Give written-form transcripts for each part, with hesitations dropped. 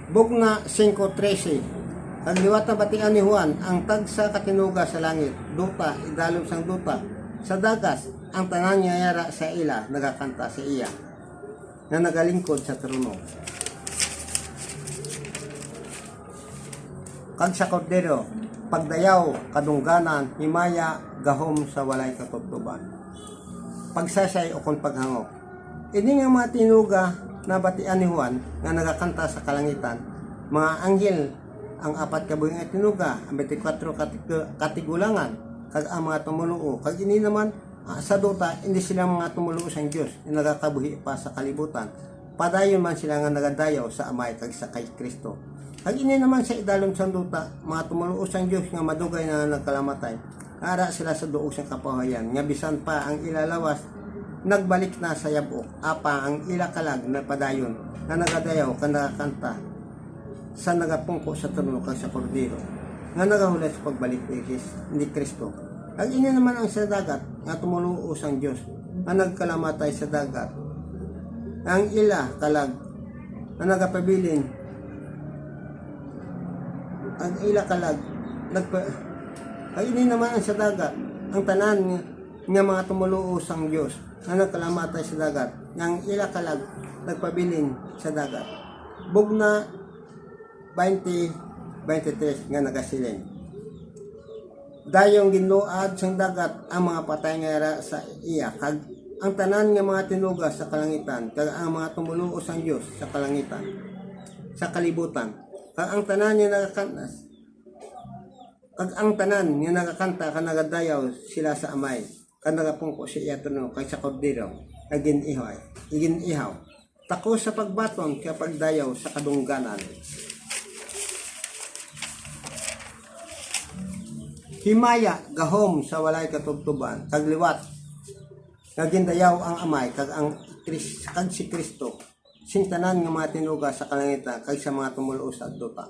Bugna 5:13. Ang liwat na batian ni Juan, ang tagsa katinuga sa langit, duta, idalom sang duta, sa dagas, ang tanan niya yara sa ila, nagakanta sa iya, na nagalingkod sa trono. Kag sa kordero, pagdayaw, kadungganan, himaya, gahom sa walay katubtuban. Pagsasay o kung paghangok. Ini nga mga tinuga na batian ni Juan, nga nagakanta sa kalangitan, mga anghel, ang 4 kabuhing at tinuga, ang 24 katigulangan, kag ang mga tumuluo. Kag ini naman, sa duta, hindi sila mga tumuluo sa Diyos, yung nagakabuhi pa sa kalibutan. Padayon man sila nga nagadayaw sa amay kag sa kay Kristo. Kag ini naman sa idalom sa duta, mga tumuluo sa Diyos nga madugay na nagkalamatay, ara sila sa duog sa kapahayan, nga bisan pa ang ilalawas, nagbalik na sa yabok, apa ang ilakalag na padayon, na nagadayaw ka nakakanta, sa nagapungko sa trono kag sa kordero, nga nagahulay sa pagbalik ni Kristo. Ang ini naman ang sa dagat, nga tumuluo sa Diyos, nga nagkalamatay sa dagat, ang ila kalag, na nagapabilin, ang ila kalag, ang ini naman ang sa dagat, ang tanan nga mga tumuluo sa Diyos, nga nagkalamatay sa dagat, ang ila kalag, nagpabilin sa dagat. Bugna 20:23 nga nagasilin. Dayong ginluad sang dagat ang mga patay nga yara sa iya, kag ang tanan nga mga tinuga sa kalangitan, kag ang mga tumuluo sang Dios sa kalangitan, sa kalibutan, kag ang tanan nga nagakanta ka nagadayaw sila sa amay, kag nagapungko sa iya trono kag sa kordero, kag iginihaw. Tako sa pagbaton kay pagdayaw sa kadungganan. Himaya, gahom sa walay katubtuban, kag liwat, kag gindayaw ang amay, kag si Kristo, sintanan nga mga tinuga sa kalangitan, kag sa mga tumulo sa duta.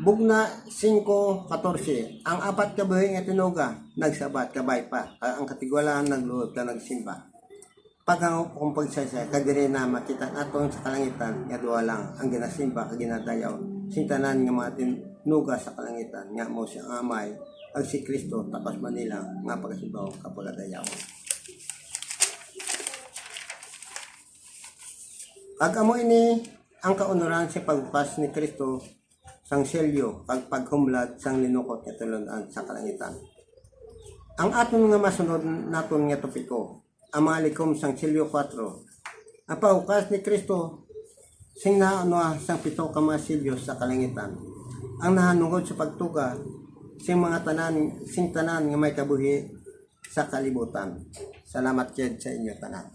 Bugna 5:14, ang 4 kabuhing nga tinuga, nagsabat kabay pa, kag ang katigwalaan nagluhod ka nagsimba. Paghango kung pagsasay, kag diri na makita naton sa kalangitan, nga duwa lang ang ginasimba kag ginadayaw, sintanan nga mga tinuga sa kalangitan, nga mo si amay, ang si Kristo, tapas Manila, nga pagasibaw kapagadayaw. Kag amo ini, ang kaunuran sa pagbukas ni Kristo, sang selyo, kag paghumlad, sang linukot nga tulunan sa kalangitan. Ang aton nga masunod naton nga topiko, ang mga likom sang selyo 4, ang pagbukas ni Kristo, sing sang 7 ka mga selyo sa kalangitan. Ang nahanungod sa pagtuga, sing tanan nga may kabuhi sa kalibutan. Salamat Jed sa inyo tanan.